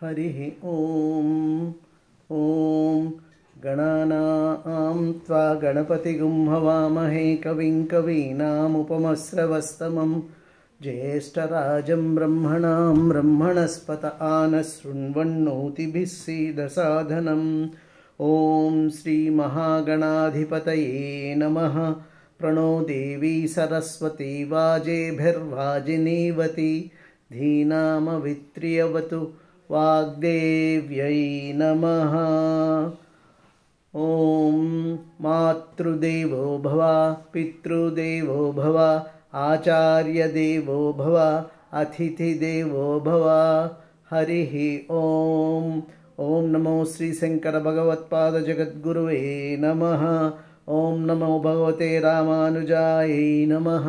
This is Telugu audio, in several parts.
हरिः ॐ ॐ गणानां त्वा गणपतिगुं हवामहे कविं कवीनामुपमस्रवस्तमं ज्येष्ठराजं ब्रह्मणां ब्रह्मणस्पत आनशृण्वन्नोतिभिः सीदसाधनम् ॐ श्रीमहागणाधिपतये नमः। प्रणो देवी सरस्वती वाजेभिर्वाजिनीवती धीनामवित्र्यवतु वाग्देव्यै नमः। ॐ मातृदेवो भव पितृदेवो भव आचार्यदेवो भव अतिथिदेवो भव। हरिः ॐ ॐ नमो श्रीशंकर भगवत्पाद जगद्गुरुवे नमः। ॐ नमो भगवते रामानुजाय नमः।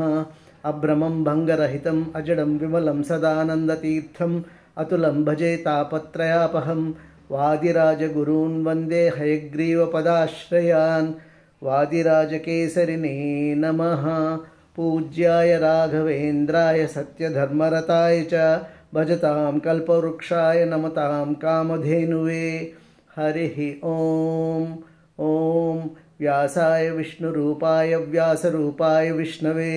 अभ्रमं भङ्गरहितम् अजडं विमलं सदानन्दतीर्थम् अतुलं भजे तापत्रयापहं वादिराजगुरून् वन्दे हयग्रीवपदाश्रयान्। वादिराजकेसरिणे नमः। पूज्याय राघवेन्द्राय सत्यधर्मरताय च भजतां कल्पवृक्षाय नमतां कामधेनुवे। हरिः ॐ ॐ व्यासाय विष्णुरूपाय व्यासरूपाय विष्णवे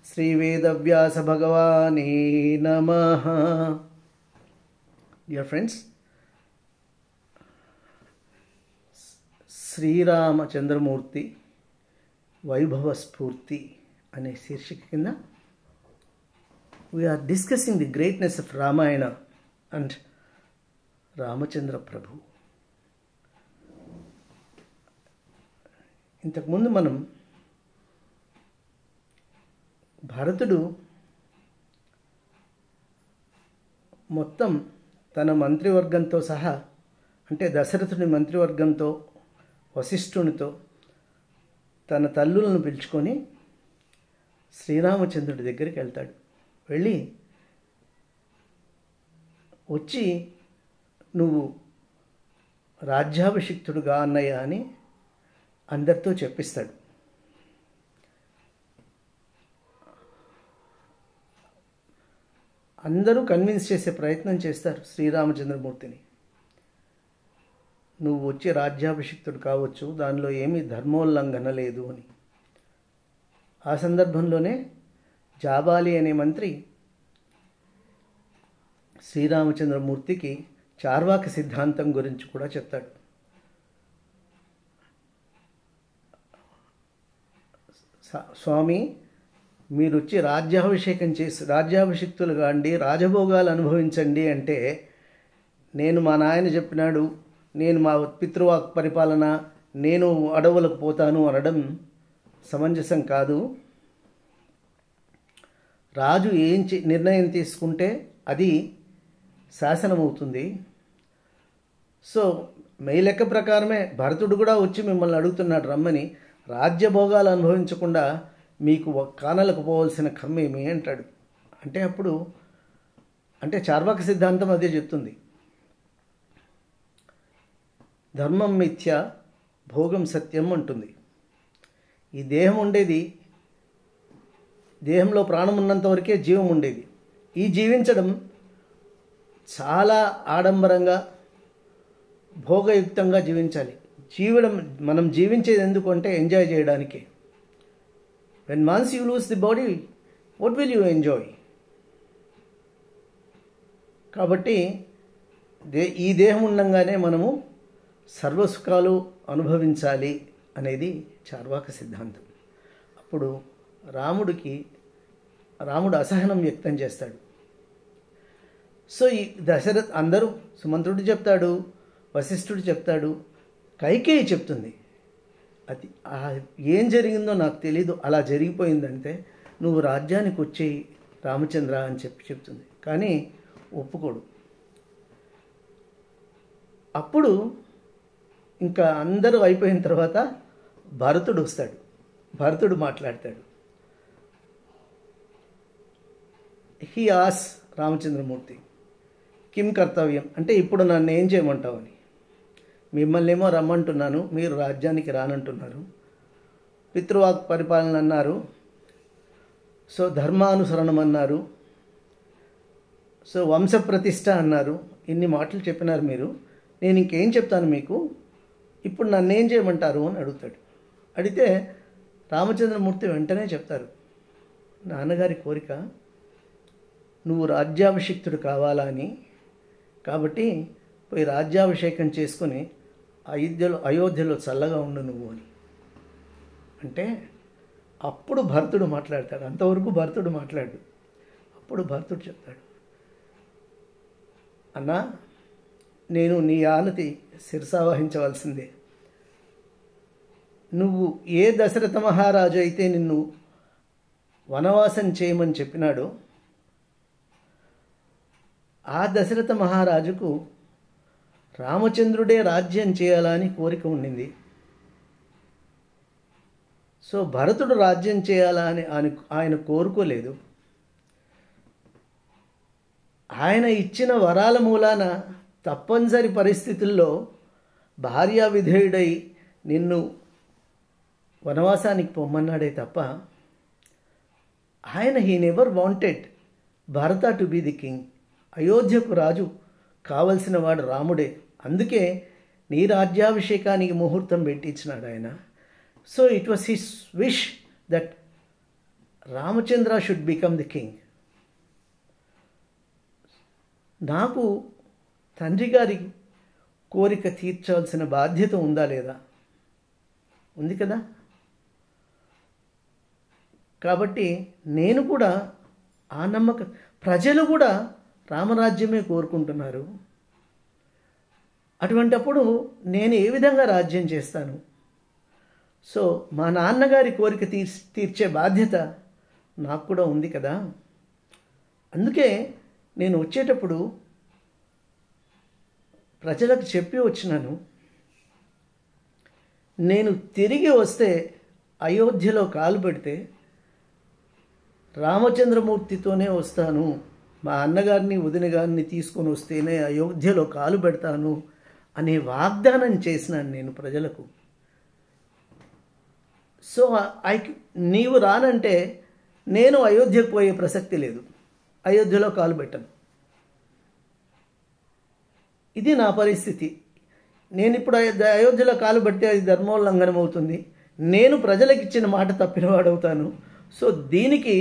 श्रीवेदव्यास भगवाने नमः। Dear friends, శ్రీరామచంద్రమూర్తి వైభవ స్ఫూర్తి అనే శీర్షిక కింద we are discussing the greatness of Ramayana and Ramachandra ప్రభు. ఇంతకుముందు మనం భరతుడు మొత్తం తన మంత్రివర్గంతో సహా, అంటే దశరథుని మంత్రివర్గంతో వశిష్ఠునితో తన తల్లులను పిలుచుకొని శ్రీరామచంద్రుడి దగ్గరికి వెళ్తాడు. వెళ్ళి వచ్చి నువ్వు రాజ్యాభిషిక్తుడుగా అన్నయ్య అని అందరితో చెప్పిస్తాడు. అందరూ కన్విన్స్ చేసే ప్రయత్నం చేస్తారు శ్రీరామచంద్రమూర్తిని. నువ్వు వచ్చి రాజ్యాభిషిక్తుడు కావచ్చు, దానిలో ఏమీ ధర్మోల్లంఘన లేదు అని. ఆ సందర్భంలోనే జాబాలి అనే మంత్రి శ్రీరామచంద్రమూర్తికి చార్వాక సిద్ధాంతం గురించి కూడా చెప్తాడు. స్వామి, మీరు వచ్చి రాజ్యాభిషేకం చేసి రాజ్యాభిషిక్తులుగా అండి, రాజభోగాలు అనుభవించండి అంటే, నేను మా నాయన చెప్పినాడు, నేను మా పితృవాక్ పరిపాలన, నేను అడవులకు పోతాను అనడం సమంజసం కాదు. రాజు నిర్ణయం తీసుకుంటే అది శాసనమవుతుంది. సో మీ లెక్క ప్రకారమే భరతుడు కూడా వచ్చి మిమ్మల్ని అడుగుతున్నాడు రమ్మని. రాజ్యభోగాలు అనుభవించకుండా మీకు కానలకు పోవలసిన కర్మేమి అంటాడు. అంటే చార్వాక సిద్ధాంతం అదే చెప్తుంది. ధర్మం మిథ్య, భోగం సత్యం అంటుంది. ఈ దేహం ఉండేది, దేహంలో ప్రాణం ఉన్నంత వరకే జీవం ఉండేది. ఈ జీవించడం చాలా ఆడంబరంగా భోగయుక్తంగా జీవించాలి. మనం జీవించేది ఎందుకు అంటే ఎంజాయ్ చేయడానికే. When once you lose the body, what will you enjoy? కాబట్టి ఈ దేహం ఉండగానే మనము సర్వసుఖాలు అనుభవించాలి అనేది చార్వాక సిద్ధాంతం. అప్పుడు రాముడు అసహనం వ్యక్తం చేస్తాడు. సో ఈ దశరథ్ అందరూ, సుమంత్రుడు చెప్తాడు, వశిష్ఠుడు చెప్తాడు, కైకేయి చెప్తుంది. అది ఏం జరిగిందో నాకు తెలీదు, అలా జరిగిపోయిందంటే నువ్వు రాజ్యానికి వచ్చేయి రామచంద్ర అని చెప్తుంది. కానీ ఒప్పుకోడు. అప్పుడు ఇంకా అందరూ అయిపోయిన తర్వాత భరతుడు వస్తాడు. భరతుడు మాట్లాడతాడు. హీ ఆస్ రామచంద్రమూర్తి కిం కర్తవ్యం, అంటే ఇప్పుడు నన్ను ఏం చేయమంటావని. మిమ్మల్ని ఏమో రమ్మంటున్నాను, మీరు రాజ్యానికి రానంటున్నారు. పితృవాక్ పరిపాలన అన్నారు, సో ధర్మానుసరణం అన్నారు, సో వంశ ప్రతిష్ట అన్నారు. ఇన్ని మాటలు చెప్పినారు మీరు, నేను ఇంకేం చెప్తాను మీకు, ఇప్పుడు నన్నేం చేయమంటారు అని అడుగుతాడు. అడిగితే రామచంద్రమూర్తి వెంటనే చెప్తారు, నాన్నగారి కోరిక నువ్వు రాజ్యాభిషిక్తుడు కావాలా అని, కాబట్టి పోయి రాజ్యాభిషేకం చేసుకుని అయోధ్యలో చల్లగా ఉండు నువ్వు అని. అంటే అప్పుడు భరతుడు మాట్లాడతాడు. అంతవరకు భరతుడు మాట్లాడు. అప్పుడు భరతుడు చెప్తాడు, అన్నా, నేను నీ ఆనతి శిరసావహించవలసిందే. నువ్వు ఏ దశరథ మహారాజు అయితే నిన్ను వనవాసం చేయమని చెప్పినాడో ఆ దశరథ మహారాజుకు రామచంద్రుడే రాజ్యం చేయాలని కోరిక ఉండింది. సో భరతుడు రాజ్యం చేయాలని ఆయన కోరుకోలేదు. ఆయన ఇచ్చిన వరాల మూలాన తప్పనిసరి పరిస్థితుల్లో భార్యా విధేయుడై నిన్ను వనవాసానికి పొమ్మన్నాడే తప్ప ఆయన he never wanted Bharata to be the king. అయోధ్యకు రాజు కావలసిన వాడు రాముడే. అందుకే నీ రాజ్యాభిషేకానికి ముహూర్తం పెట్టించినాడు ఆయన. So it was his wish that Ramachandra should become the king. నాకు తండ్రి గారి కోరిక తీర్చాల్సిన బాధ్యత ఉందా లేదా? ఉంది కదా. కాబట్టి నేను కూడా ఆ నమ్మకం, ప్రజలు కూడా రామరాజ్యమే కోరుకుంటున్నారు. అటువంటప్పుడు నేను ఏ విధంగా రాజ్యం చేస్తాను? సో మా నాన్నగారి కోరిక తీర్చే బాధ్యత నాకు కూడా ఉంది కదా. అందుకే నేను వచ్చేటప్పుడు ప్రజలకు చెప్పి వచ్చినాను, నేను తిరిగి వస్తే అయోధ్యలో కాలు పెడితే రామచంద్రమూర్తితోనే వస్తాను, మా అన్నగారిని వదిన గారిని తీసుకొని వస్తేనే అయోధ్యలో కాలు పెడతాను అనే వాగ్దానం చేసినాను నేను ప్రజలకు. సో నీవు రానంటే నేను అయోధ్యకు పోయే ప్రసక్తి లేదు, అయోధ్యలో కాలు పెట్టను. ఇది నా పరిస్థితి. నేను ఇప్పుడు అయోధ్యలో కాలు పెడితే అది ధర్మోల్లంఘనం అవుతుంది, నేను ప్రజలకు ఇచ్చిన మాట తప్పినవాడవుతాను. సో దీనికి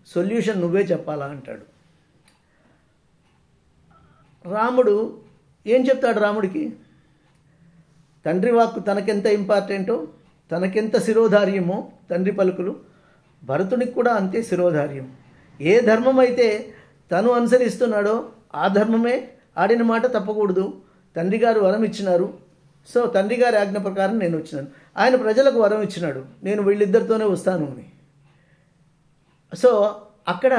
సొల్యూషన్ నువ్వే చెప్పాలా అంటాడు. రాముడు ఏం చెప్తాడు? రాముడికి తండ్రి వాక్కు తనకెంత ఇంపార్టెంటో, తనకెంత శిరోధార్యమో తండ్రి పలుకులు, భరతునికి కూడా అంతే శిరోధార్యం. ఏ ధర్మం అయితే తను అనుసరిస్తున్నాడో ఆ ధర్మమే, ఆడిన మాట తప్పకూడదు. తండ్రి గారు వరం ఇచ్చినారు, సో తండ్రి గారి ఆజ్ఞ ప్రకారం నేను వచ్చినాను. ఆయన ప్రజలకు వరం ఇచ్చినాడు, నేను వీళ్ళిద్దరితోనే వస్తాను అని. సో అక్కడ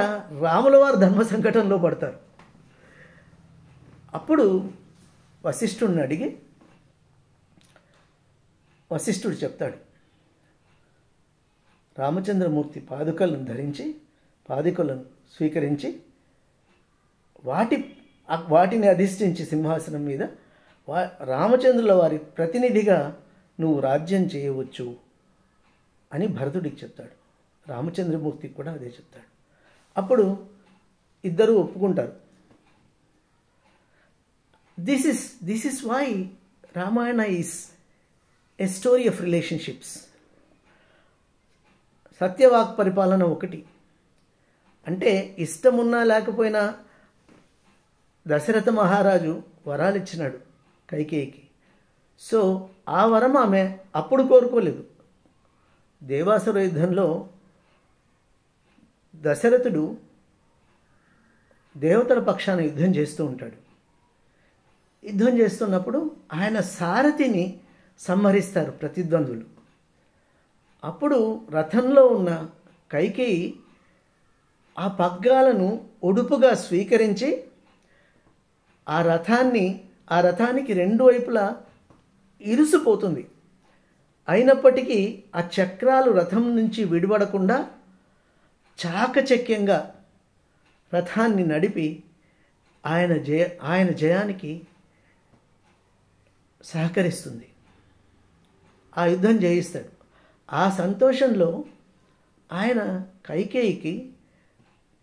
రాముల వారు ధర్మ సంకటంలో పడతారు. అప్పుడు వశిష్ఠుడిని అడిగి వశిష్ఠుడు చెప్తాడు, రామచంద్రమూర్తి పాదుకలను ధరించి పాదుకలను స్వీకరించి వాటిని అధిష్ఠించి సింహాసనం మీద రామచంద్రుల వారి ప్రతినిధిగా నువ్వు రాజ్యం చేయవచ్చు అని భరతుడికి చెప్తాడు. రామచంద్రమూర్తికి కూడా అదే చెప్తాడు. అప్పుడు ఇద్దరు ఒప్పుకుంటారు. This is why Ramayana is a story of relationships. సత్యవాక్ పరిపాలన ఒకటి. అంటే ఇష్టమున్నా లేకపోయినా దశరథ మహారాజు వరాలు ఇచ్చినాడు కైకేయికి. సో ఆ వరం ఆమె అప్పుడు కోరుకోలేదు. దేవాసుర యుద్ధంలో దశరథుడు దేవతల పక్షాన యుద్ధం చేస్తూ ఉంటాడు. యుద్ధం చేస్తున్నప్పుడు ఆయన సారథిని సంహరిస్తారు ప్రతిద్వందులు. అప్పుడు రథంలో ఉన్న కైకేయి ఆ పగ్గాలను ఒడుపుగా స్వీకరించి ఆ రథానికి రెండు వైపులా ఇరుసుపోతుంది. అయినప్పటికీ ఆ చక్రాలు రథం నుంచి విడిపడకుండా చాకచక్యంగా రథాన్ని నడిపి ఆయన జయానికి సహకరిస్తుంది. ఆ యుద్ధం జయిస్తాడు. ఆ సంతోషంలో ఆయన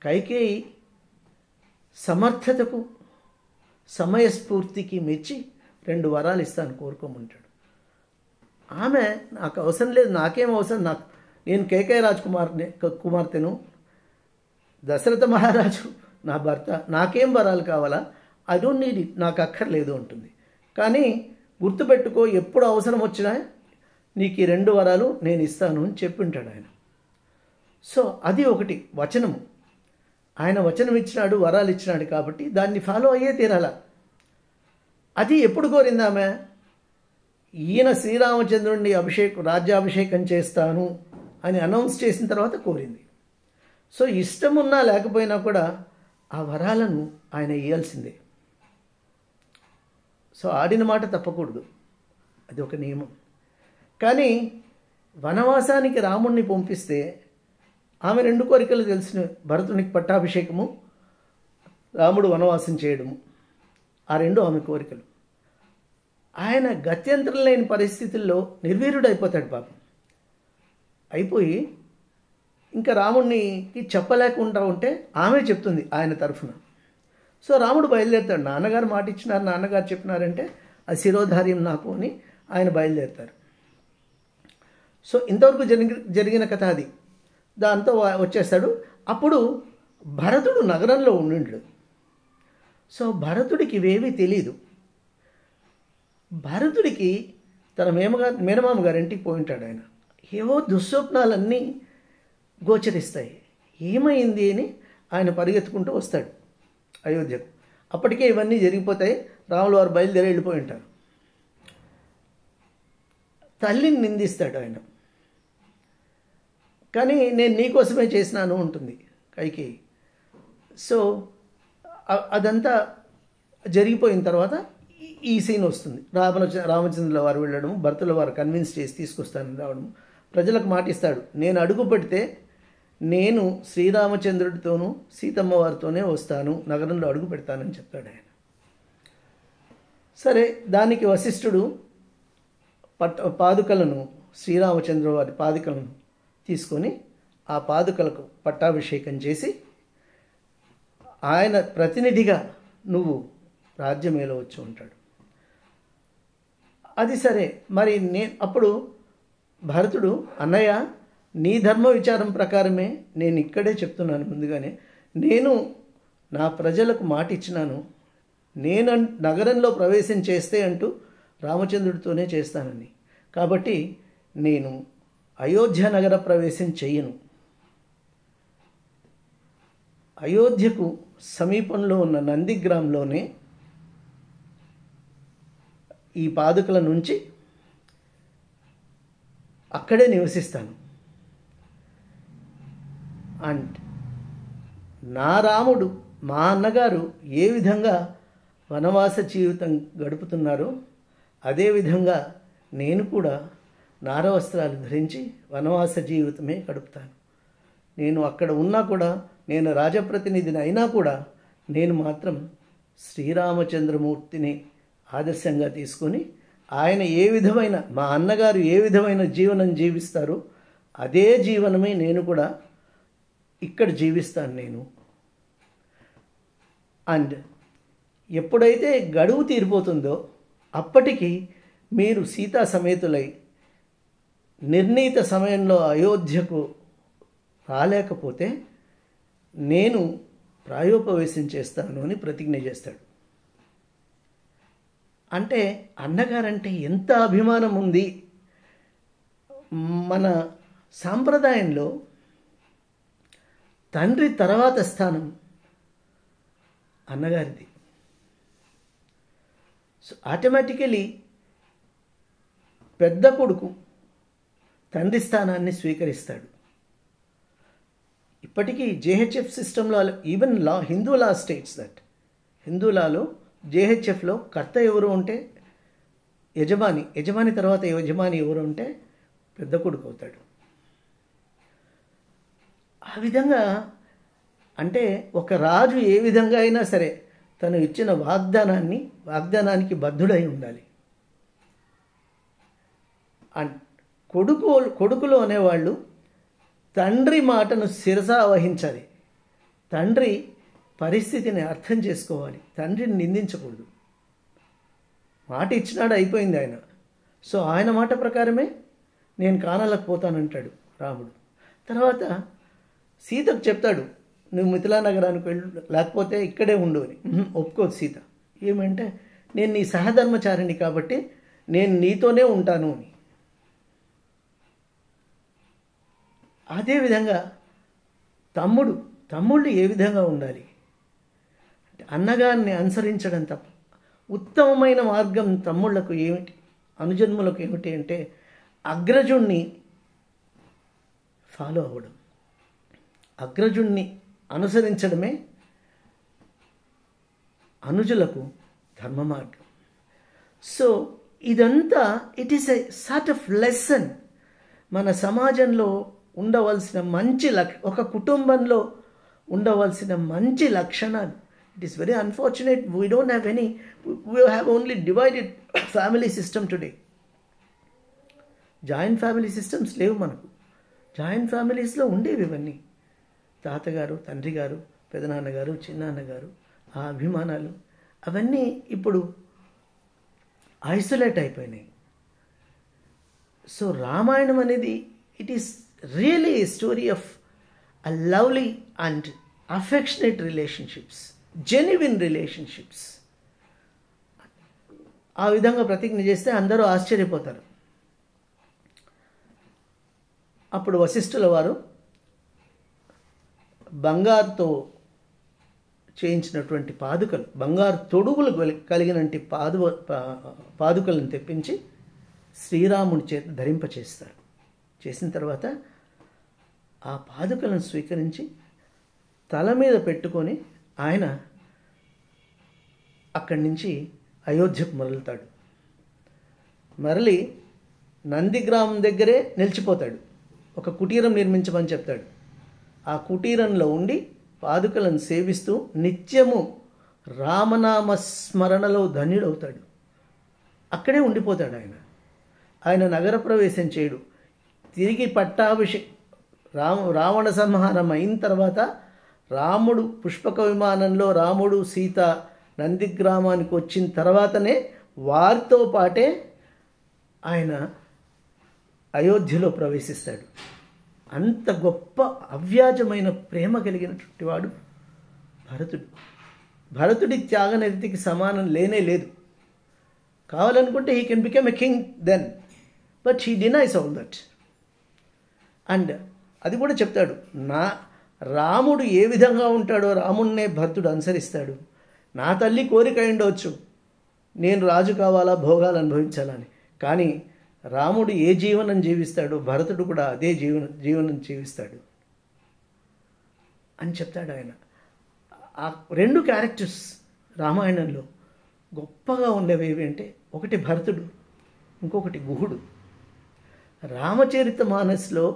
కైకేయి సమర్థతకు సమయస్ఫూర్తికి మెచ్చి 2 వరాలు ఇస్తాను కోరుకోమంటాడు. ఆమె నాకు అవసరం లేదు, నాకేం అవసరం, నేను కేకయ్య కుమార్తెను, దశరథ మహారాజు నా భర్త, నాకేం వరాలు కావాలా, ఐ డోంట్ నీడ్ ఇట్, నాకు అక్కర్లేదు అంటుంది. కానీ గుర్తుపెట్టుకో, ఎప్పుడు అవసరం వచ్చినా నీకు ఈ 2 వరాలు నేను ఇస్తాను అని చెప్పింటాడు ఆయన. సో అది ఒకటి వచనము. ఆయన వచనం ఇచ్చినాడు, వరాలు ఇచ్చినాడు కాబట్టి దాన్ని ఫాలో అయ్యే తీరాల. అది ఎప్పుడు కోరింది ఆమె? ఈయన శ్రీరామచంద్రుడిని రాజ్యాభిషేకం చేస్తాను అని అనౌన్స్ చేసిన తర్వాత కోరింది. సో ఇష్టం ఉన్నా లేకపోయినా కూడా ఆ వరాలను ఆయన ఇవ్వాల్సిందే. సో ఆడిన మాట తప్పకూడదు, అది ఒక నియమం. కానీ వనవాసానికి రాముణ్ణి పంపిస్తే ఆమె 2 కోరికలు తెలిసిన, భరతునికి పట్టాభిషేకము, రాముడు వనవాసం చేయడము, ఆ 2 ఆమె కోరికలు. ఆయన గత్యంతరం లేని పరిస్థితుల్లో నిర్వీర్యుడైపోతాడు పాపం. అయిపోయి ఇంకా రాముడికి చెప్పలేకుండా ఉంటే ఆమె చెప్తుంది ఆయన తరఫున. సో రాముడు బయలుదేరుతాడు. నాన్నగారు మాట ఇచ్చినారు, నాన్నగారు చెప్పినారంటే ఆ శిరోధార్యం నాకు అని ఆయన బయలుదేరుతారు. సో ఇంతవరకు జరిగిన కథ అది. దాంతో వచ్చేస్తాడు. అప్పుడు భరతుడు నగరంలో ఉండిండు. సో భరతుడికి ఇవేవీ తెలీదు. భరతుడికి తన మేనమామ గారింటికి పోయింటాడు ఆయన. ఏవో దుస్వప్నాలన్నీ గోచరిస్తాయి. ఏమైంది అని ఆయన పరిగెత్తుకుంటూ వస్తాడు అయోధ్యకు. అప్పటికే ఇవన్నీ జరిగిపోతాయి. రాములు వారు బయలుదేరి వెళ్ళిపోయి ఉంటారు. తల్లిని నిందిస్తాడు ఆయన. కానీ నేను నీకోసమే చేసినాను ఉంటుంది కైకేయి. సో అదంతా జరిగిపోయిన తర్వాత ఈ సీన్ వస్తుంది. రామచంద్రుల వారు వెళ్ళడం, భరతుల వారు కన్విన్స్ చేసి తీసుకొస్తానని రావడం, ప్రజలకు మాటిస్తాడు, నేను అడుగు పెడితే నేను శ్రీరామచంద్రుడితోనూ సీతమ్మ వారితోనే వస్తాను, నగరంలో అడుగు పెడతానని చెప్తాడు ఆయన. సరే, దానికి వశిష్ఠుడు పాదుకలను, శ్రీరామచంద్ర వారి పాదుకలను తీసుకొని ఆ పాదుకలకు పట్టాభిషేకం చేసి ఆయన ప్రతినిధిగా నువ్వు రాజ్యమేలో వచ్చి ఉంటాడు. అది సరే. మరి అప్పుడు భరతుడు, అన్నయ్య నీ ధర్మ విచారం ప్రకారమే నేను ఇక్కడే చెప్తున్నాను ముందుగానే, నేను నా ప్రజలకు మాట ఇచ్చినాను, నేను నగరంలో ప్రవేశం చేస్తే అంటూ రామచంద్రుడితోనే చేస్తానని. కాబట్టి నేను అయోధ్య నగర ప్రవేశం చెయ్యను. అయోధ్యకు సమీపంలో ఉన్న నందిగ్రామ్లోనే ఈ పాదుకల నుంచి అక్కడే నివసిస్తాను. అండ్ నా రాముడు, మా అన్నగారు ఏ విధంగా వనవాస జీవితం గడుపుతున్నారో అదేవిధంగా నేను కూడా నారవస్త్రాలు ధరించి వనవాస జీవితమే గడుపుతాను. నేను అక్కడ ఉన్నా కూడా, నేను రాజప్రతినిధిని అయినా కూడా, నేను మాత్రం శ్రీరామచంద్రమూర్తిని ఆదర్శంగా తీసుకొని ఆయన ఏ విధమైన, మా అన్నగారు ఏ విధమైన జీవనం జీవిస్తారో అదే జీవనమే నేను కూడా ఇక్కడ జీవిస్తాను నేను. అండ్ ఎప్పుడైతే గడువు తీరిపోతుందో అప్పటికి మీరు సీతా సమేతులై నిర్ణీత సమయంలో అయోధ్యకు రాలేకపోతే నేను ప్రాయోపవేశం చేస్తాను అని ప్రతిజ్ఞ చేస్తాడు. అంటే అన్నగారంటే ఎంత అభిమానం ఉంది. మన సాంప్రదాయంలో తండ్రి తర్వాత స్థానం అన్నగారిది. సో ఆటోమేటికలీ పెద్ద కొడుకు తండ్రి స్థానాన్ని స్వీకరిస్తాడు. ఇప్పటికీ జేహెచ్ఎఫ్ సిస్టంలో, even law, Hindu law states that, Hindu లాలో జేహెచ్ఎఫ్లో కర్త ఎవరు ఉంటే యజమాని, యజమాని తర్వాత యజమాని ఎవరు ఉంటే పెద్ద కొడుకు అవుతాడు. ఆ విధంగా అంటే ఒక రాజు ఏ విధంగా అయినా సరే తను ఇచ్చిన వాగ్దానానికి బద్ధుడై ఉండాలి. అండ్ కొడుకులు అనేవాళ్ళు తండ్రి మాటను శిరసా వహించాలి. తండ్రి పరిస్థితిని అర్థం చేసుకోవాలి. తండ్రిని నిందించకూడదు. మాట ఇచ్చినాడు, అయిపోయింది ఆయన. సో ఆయన మాట ప్రకారమే నేను కానాలకు పోతానంటాడు రాముడు. తర్వాత సీతకు చెప్తాడు, నువ్వు మిథిలా నగరానికి వెళ్ళు, లేకపోతే ఇక్కడే ఉండు అని. ఒప్పుకోదు సీత. ఏమంటే నేను నీ సహధర్మచారిణి కాబట్టి నేను నీతోనే ఉంటాను అని. అదేవిధంగా తమ్ముళ్ళు ఏ విధంగా ఉండాలి అంటే అన్నగారిని అనుసరించడం తప్ప ఉత్తమమైన మార్గం తమ్ముళ్లకు ఏమిటి, అనుజన్ములకు ఏమిటి అంటే అగ్రజుణ్ణి ఫాలో అవ్వడం, అగ్రజుణ్ణి అనుసరించడమే అనుజులకు ధర్మ మార్గం. సో ఇదంతా it is a sort of lesson. మన సమాజంలో ఉండవలసిన మంచి ఒక కుటుంబంలో ఉండవలసిన మంచి లక్షణాలు. It is very unfortunate we don't have any, we have only divided family system today. Joint family systems లేవు మనకు. జాయింట్ ఫ్యామిలీస్లో ఉండేవి ఇవన్నీ. తాతగారు, తండ్రి గారు, పెదనాన్నగారు, చిన్నాన్నగారు, ఆ అభిమానాలు అవన్నీ ఇప్పుడు ఐసోలేట్ అయిపోయినాయి. సో రామాయణం అనేది it is really A story of a lovely and affectionate relationships, genuine relationships. ఆ విధంగా ప్రతిజ్ఞ చేస్తే అందరూ ఆశ్చర్యపోతారు. అప్పుడు వశిష్ఠుల వారు బంగారుతో చేయించినటువంటి పాదుకలు, బంగారు తొడుగులు కలిగినటువంటి పాదుకలను తెప్పించి శ్రీరాముని చేత ధరింపచేస్తారు. చేసిన తర్వాత ఆ పాదుకలను స్వీకరించి తల మీద పెట్టుకొని ఆయన అక్కడి నుంచి అయోధ్యకు మరలుతాడు. మరలి నందిగ్రామం దగ్గరే నిలిచిపోతాడు. ఒక కుటీరం నిర్మించమని చెప్తాడు. ఆ కుటీరంలో ఉండి పాదుకలను సేవిస్తూ నిత్యము రామనామ స్మరణలో ధన్యుడవుతాడు. అక్కడే ఉండిపోతాడు ఆయన నగర ప్రవేశం చేయడు. తిరిగి రావణ సంహారం అయిన తర్వాత రాముడు పుష్పక విమానంలో రాముడు సీత నందిగ్రామానికి వచ్చిన తర్వాతనే వారితో పాటే ఆయన అయోధ్యలో ప్రవేశిస్తాడు. అంత గొప్ప అవ్యాజమైన ప్రేమ కలిగినటువంటి వాడు భరతుడు. భరతుడి త్యాగనిరతికి సమానం లేనే లేదు. కావాలనుకుంటే he can become a king then, but he denies all that. And అది కూడా చెప్తాడు, రాముడు ఏ విధంగా ఉంటాడో రాముడినే భరతుడు అనుసరిస్తాడు. నా తల్లి కోరిక ఉండవచ్చు, నేను రాజు కావాలా, భోగాలు అనుభవించాలని. కానీ రాముడు ఏ జీవనం జీవిస్తాడో భరతుడు కూడా అదే జీవనం జీవిస్తాడు అని చెప్తాడు ఆయన. ఆ రెండు క్యారెక్టర్స్ రామాయణంలో గొప్పగా ఉండేవి అంటే ఒకటి భరతుడు, ఇంకొకటి గుహుడు. రామచరితమానస్లో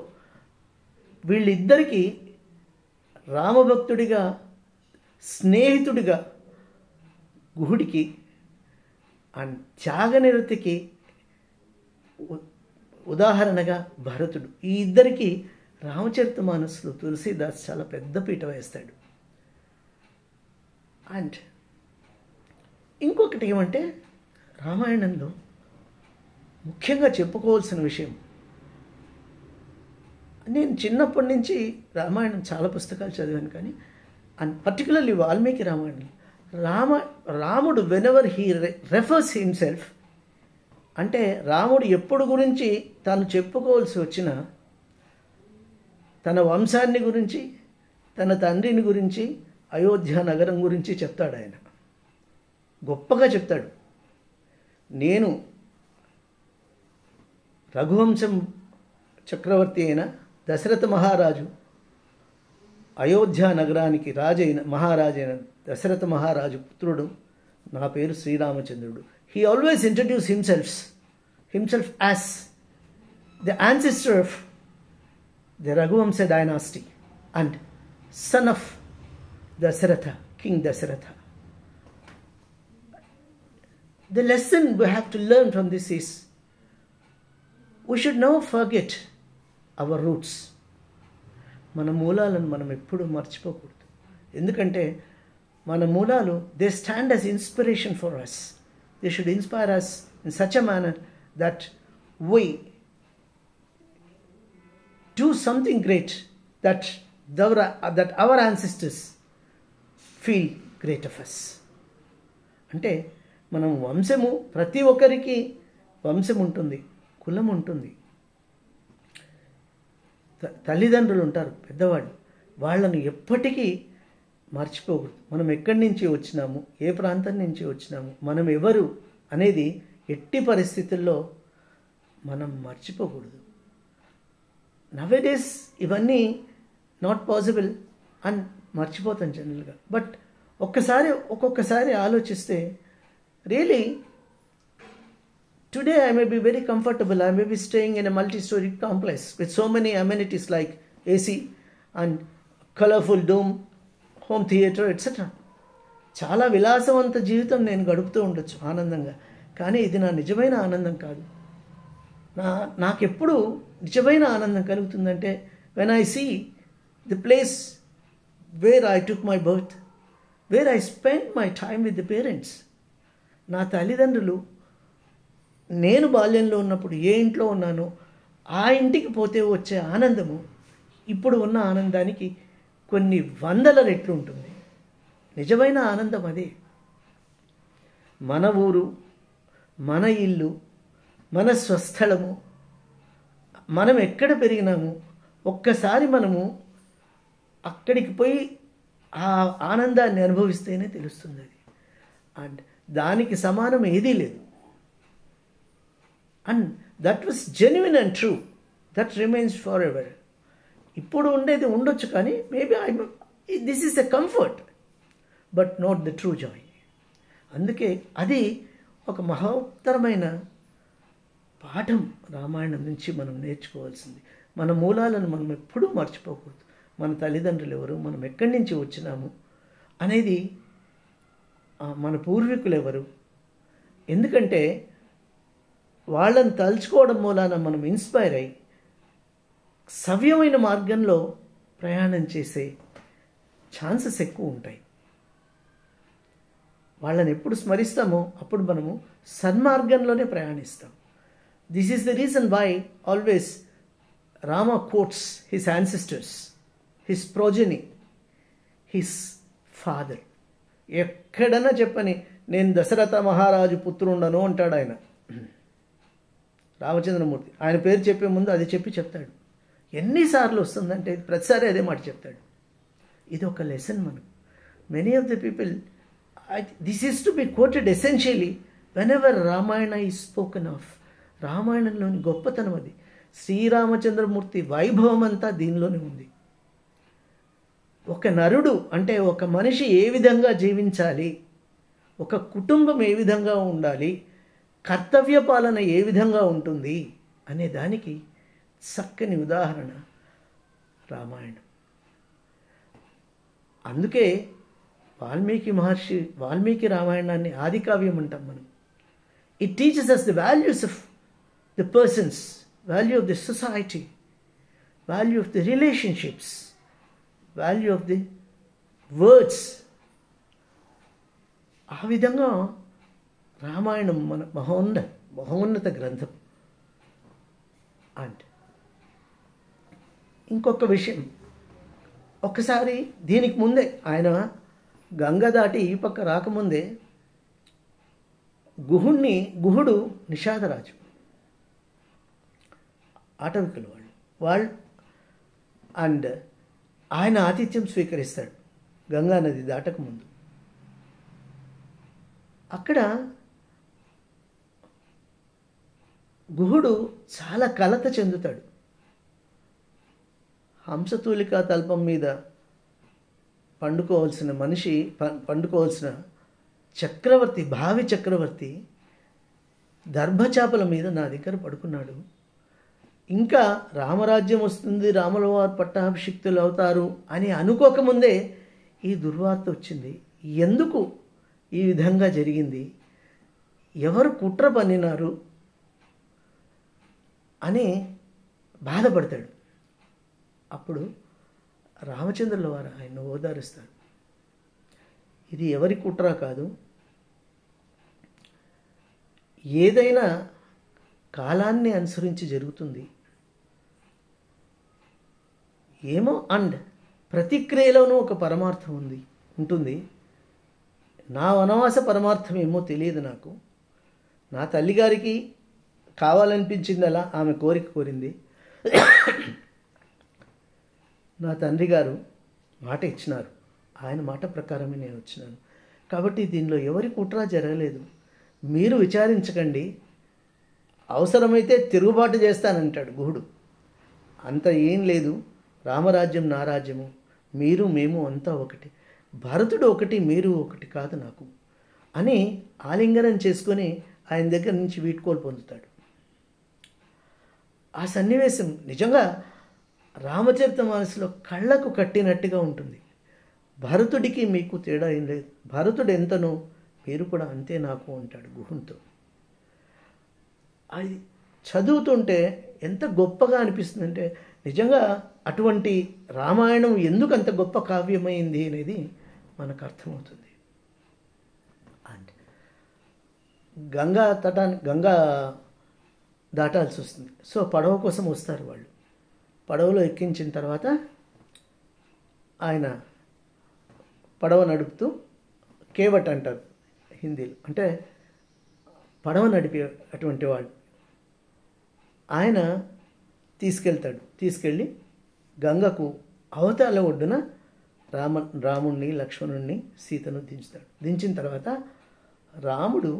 వీళ్ళిద్దరికీ రామభక్తుడిగా, స్నేహితుడిగా గుహుడికి అండ్ త్యాగనిరతికి ఉదాహరణగా భరతుడు. ఈ ఇద్దరికి రామచరితమానస్లో తులసీదాస్ చాలా పెద్ద పీట వేస్తాడు. అండ్ ఇంకొకటి ఏమంటే రామాయణంలో ముఖ్యంగా చెప్పుకోవాల్సిన విషయం, నేను చిన్నప్పటి నుంచి రామాయణం చాలా పుస్తకాలు చదివాను, కానీ అండ్ పర్టికులర్లీ వాల్మీకి రామాయణం రాముడు వెనెవర్ హీ రెఫర్స్ హిమ్సెల్ఫ్ అంటే రాముడు ఎప్పుడు గురించి తాను చెప్పుకోవాల్సి వచ్చినా తన వంశాన్ని గురించి, తన తండ్రిని గురించి, అయోధ్య నగరం గురించి చెప్తాడు. ఆయన గొప్పగా చెప్తాడు. నేను రఘువంశం చక్రవర్తి అయిన దశరథ మహారాజు, అయోధ్య నగరానికి మహారాజైన దశరథ మహారాజు పుత్రుడు, నా పేరు శ్రీరామచంద్రుడు. He always introduced himself as the ancestor of the Raghuvamsa dynasty and son of Dasaratha, King Dasaratha. The lesson we have to learn from this is we should never forget our roots. మన మూలాలను మనం ఎప్పుడూ మర్చిపోకూడదు. ఎందుకంటే మన మూలాలు they stand as inspiration for us. They should inspire us in such a manner that we do something great, that our ancestors feel great of us. అంటే మనం వంశము, ప్రతి ఒక్కరికి వంశం ఉంటుంది, కులం ఉంటుంది, తల్లిదండ్రులు ఉంటారు, పెద్దవాళ్ళు. వాళ్ళను ఎప్పటికీ మర్చిపోకూడదు. మనం ఎక్కడి నుంచి వచ్చినాము, ఏ ప్రాంతం నుంచి వచ్చినాము, మనం ఎవరు అనేది ఎట్టి పరిస్థితుల్లో మనం మర్చిపోకూడదు. నవేడేస్ ఇవన్నీ నాట్ పాసిబుల్ అని మర్చిపోతాం జనరల్గా. బట్ ఒక్కొక్కసారి ఆలోచిస్తే really today I may be very comfortable. I may be staying in a multi-story complex with so many amenities like AC and colorful dome, home theater, etc. చాలా విలాసవంత జీవితం నేను గడుపుతూ ఉండొచ్చు ఆనందంగా. కానీ ఇది నా నిజమైన ఆనందం కాదు. నాకెప్పుడు నిజమైన ఆనందం కలుగుతుందంటే when I see the place where I took my birth, where I spent my time with the parents. నా తల్లిదండ్రులు నేను బాల్యంలో ఉన్నప్పుడు ఏ ఇంట్లో ఉన్నానో ఆ ఇంటికి పోతే వచ్చే ఆనందము ఇప్పుడు ఉన్న ఆనందానికి కొన్ని వందల రెట్లు ఉంటుంది. నిజమైన ఆనందం అదే. మన ఊరు, మన ఇల్లు, మన స్వస్థలము, మనం ఎక్కడ పెరిగినాము, ఒక్కసారి మనము అక్కడికి పోయి ఆ ఆనందాన్ని అనుభవిస్తేనే తెలుస్తుంది అది. అండ్ దానికి సమానం ఏదీ లేదు. And that was genuine and true. That remains for ever. ఇప్పుడు ఉండేది ఉండొచ్చు, కానీ maybe this is a comfort but not the true Joy. అందుకే అది ఒక మహోత్తరమైన పాఠం రామాయణం నుంచి మనం నేర్చుకోవాల్సింది. మన మూలాలను మనం ఎప్పుడూ మర్చిపోకూడదు. మన తల్లిదండ్రులు ఎవరు, మనం ఎక్కడి నుంచి వచ్చినాము అనేది, మన పూర్వీకులు ఎవరు. ఎందుకంటే వాళ్ళని తలుచుకోవడం మూలాన మనం ఇన్స్పైర్ అయ్యి సవ్యమైన మార్గంలో ప్రయాణం చేసే ఛాన్సెస్ ఎక్కువ ఉంటాయి. వాళ్ళని ఎప్పుడు స్మరిస్తామో అప్పుడు మనము సన్మార్గంలోనే ప్రయాణిస్తాం. This is the reason why always Rama quotes his ancestors, his progeny, his father. ఎక్కడన్నా చెప్పని నేను దశరథ మహారాజు పుత్రుండను అంటాడు ఆయన, రామచంద్రమూర్తి. ఆయన పేరు చెప్పే ముందు అది చెప్తాడు. ఎన్నిసార్లు వస్తుందంటే ప్రతిసారి అదే మాట చెప్తాడు. ఇది ఒక లెసన్ మనకు. Many of the people, this is to be quoted essentially whenever Ramayana is spoken of. రామాయణంలోని గొప్పతనం అది. శ్రీరామచంద్రమూర్తి వైభవం అంతా దీనిలోనే ఉంది. ఒక నరుడు అంటే ఒక మనిషి ఏ విధంగా జీవించాలి, ఒక కుటుంబం ఏ విధంగా ఉండాలి, కర్తవ్య పాలన ఏ విధంగా ఉంటుంది అనే దానికి చక్కని ఉదాహరణ రామాయణం. అందుకే వాల్మీకి రామాయణాన్ని ఆది కావ్యం అంటాం మనం. It teaches us the values of the persons, value of the society, value of the relationships, value of the words. ఆ విధంగా రామాయణం మన మహోన్నత గ్రంథం. అండ్ ఇంకొక విషయం, ఒక్కసారి దీనికి ముందే ఆయన గంగ దాటి ఈ పక్క రాకముందే గుహుడు నిషాదరాజు, ఆటవికులు వాళ్ళు అండ్ ఆయన ఆతిథ్యం స్వీకరిస్తాడు గంగా నది దాటకముందు. అక్కడ గుహుడు చాలా కలత చెందుతాడు. హంసతూలికా తల్పం మీద పండుకోవాల్సిన చక్రవర్తి, భావి చక్రవర్తి దర్భచాపల మీద నా దగ్గర పడుకున్నాడు. ఇంకా రామరాజ్యం వస్తుంది, రాముల వారు పట్టాభిషిక్తులు అవుతారు అని అనుకోకముందే ఈ దుర్వార్త వచ్చింది. ఎందుకు ఈ విధంగా జరిగింది, ఎవరు కుట్ర పన్నినారు అని బాధపడతాడు. అప్పుడు రామచంద్రుల వారు ఆయన ఓదారుస్తారు. ఇది ఎవరి కుట్ర కాదు. ఏదైనా కాలాన్ని అనుసరించి జరుగుతుంది. ఏమో అండ్ ప్రతిక్రియలోనూ ఒక పరమార్థం ఉంటుంది. నా వనవాస పరమార్థం ఏమో తెలియదు నాకు. నా తల్లిగారికి కావాలనిపించింది, అలా ఆమె కోరిక కోరింది. నా తండ్రి గారు మాట ఇచ్చినారు, ఆయన మాట ప్రకారమే నేను వచ్చినాను. కాబట్టి దీనిలో ఎవరి కుట్ర జరగలేదు. మీరు విచారించకండి, అవసరమైతే తిరుగుబాటు చేస్తానంటాడు గుహుడు. అంత ఏం లేదు, రామరాజ్యం నా రాజ్యము, మీరు మేము అంతా ఒకటి, భరతుడు ఒకటి మీరు ఒకటి కాదు నాకు అని ఆలింగనం చేసుకొని ఆయన దగ్గర నుంచి వీడ్కోలు పొందుతాడు. ఆ సన్నివేశం నిజంగా రామచరితమానసులో కళ్ళకు కట్టినట్టుగా ఉంటుంది. భరతుడికి మీకు తేడా ఏం లేదు, భరతుడు ఎంతనో మీరు కూడా అంతే నాకు అంటాడు గుహునితో. అది చదువుతుంటే ఎంత గొప్పగా అనిపిస్తుందంటే, నిజంగా అటువంటి రామాయణం ఎందుకు అంత గొప్ప కావ్యమైంది అనేది మనకు అర్థమవుతుంది. అండ్ గంగా దాటాల్సి వస్తుంది. సో పడవ కోసం వస్తారు వాళ్ళు. పడవలో ఎక్కించిన తర్వాత ఆయన పడవ నడుపుతూ, కేవట్ అంటారు హిందీలో, అంటే పడవ నడిపే అటువంటి వాడు, ఆయన తీసుకెళ్ళి గంగకు అవతల ఒడ్డున రాముణ్ణి లక్ష్మణుణ్ణి సీతను దించుతాడు. దించిన తర్వాత రాముడు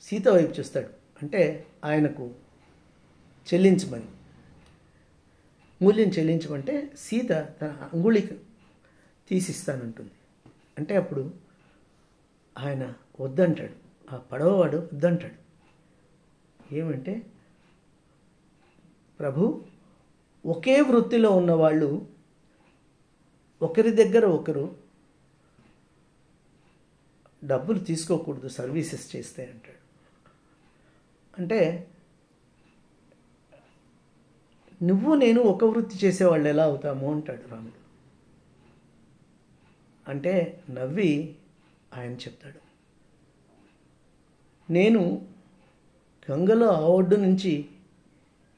సీత వైపు చూస్తాడు, అంటే ఆయనకు చెల్లించమని, మూల్యం చెల్లించమంటే సీత తన అంగుళికి తీసిస్తానంటుంది. అంటే అప్పుడు ఆయన వద్దంటాడు, ఆ పడవవాడు వద్దంటాడు. ఏమంటే, ప్రభు, ఒకే వృత్తిలో ఉన్నవాళ్ళు ఒకరి దగ్గర ఒకరు డబ్బులు తీసుకోకూడదు సర్వీసెస్ చేస్తే అంటాడు. అంటే నువ్వు నేను ఒక వృత్తి చేసేవాళ్ళు ఎలా అవుతాము అంటాడు రాముడు. అంటే నవ్వి ఆయన చెప్తాడు, నేను గంగలో ఆ ఒడ్డు నుంచి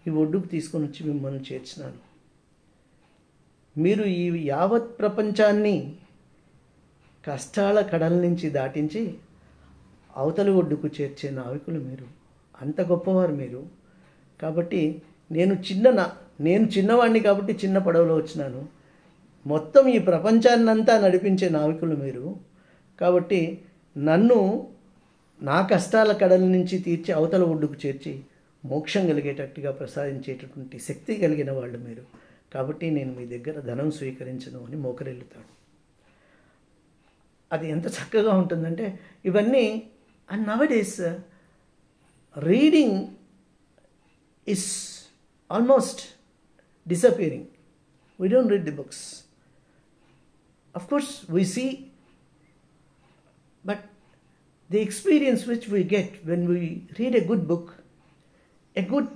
ఈ ఒడ్డుకు తీసుకొని వచ్చి మిమ్మల్ని చేర్చినాను. మీరు ఈ యావత్ ప్రపంచాన్ని కష్టాల కడల నుంచి దాటించి అవతలి ఒడ్డుకు చేర్చే నావికులు మీరు, అంత గొప్పవారు మీరు. కాబట్టి నేను చిన్నవాడిని కాబట్టి చిన్న పడవలో వచ్చినాను. మొత్తం ఈ ప్రపంచాన్నంతా నడిపించే నావికులు మీరు. కాబట్టి నన్ను నా కష్టాల కడల నుంచి తీర్చి అవతల ఒడ్డుకు చేర్చి మోక్షం కలిగేటట్టుగా ప్రసాదించేటటువంటి శక్తి కలిగిన వాళ్ళు మీరు. కాబట్టి నేను మీ దగ్గర ధనం స్వీకరించను అని మోకరిల్లుతాడు. అది ఎంత చక్కగా ఉంటుందంటే ఇవన్నీ. And nowadays reading is almost disappearing. We don't read the books. Of course, we see, but the experience which we get when we read a good book, a good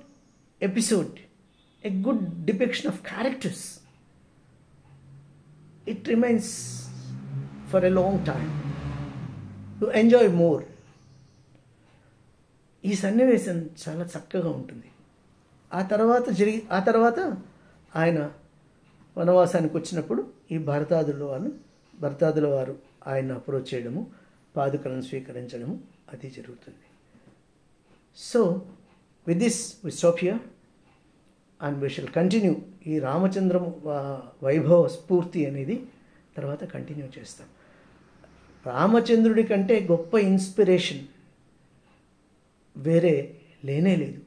episode, a good depiction of characters, it remains for a long time. You enjoy more. ఈ సన్నివేశం చాలా చక్కగా ఉంటుంది. ఆ తర్వాత ఆయన వనవాసానికి వచ్చినప్పుడు ఈ భరతాదుల వారు ఆయన అప్రోచ్ చేయడము, పాదుకలను స్వీకరించడము అది జరుగుతుంది. So with this we stop here and we shall continue. ఈ రామచంద్రము వైభవ స్ఫూర్తి అనేది తర్వాత కంటిన్యూ చేస్తాం. రామచంద్రుడి కంటే గొప్ప ఇన్స్పిరేషన్ వేరే లేనే లేదు.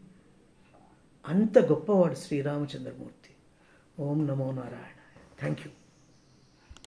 అంత గొప్పవాడు శ్రీరామచంద్రమూర్తి. ఓం నమో నారాయణ. Thank you.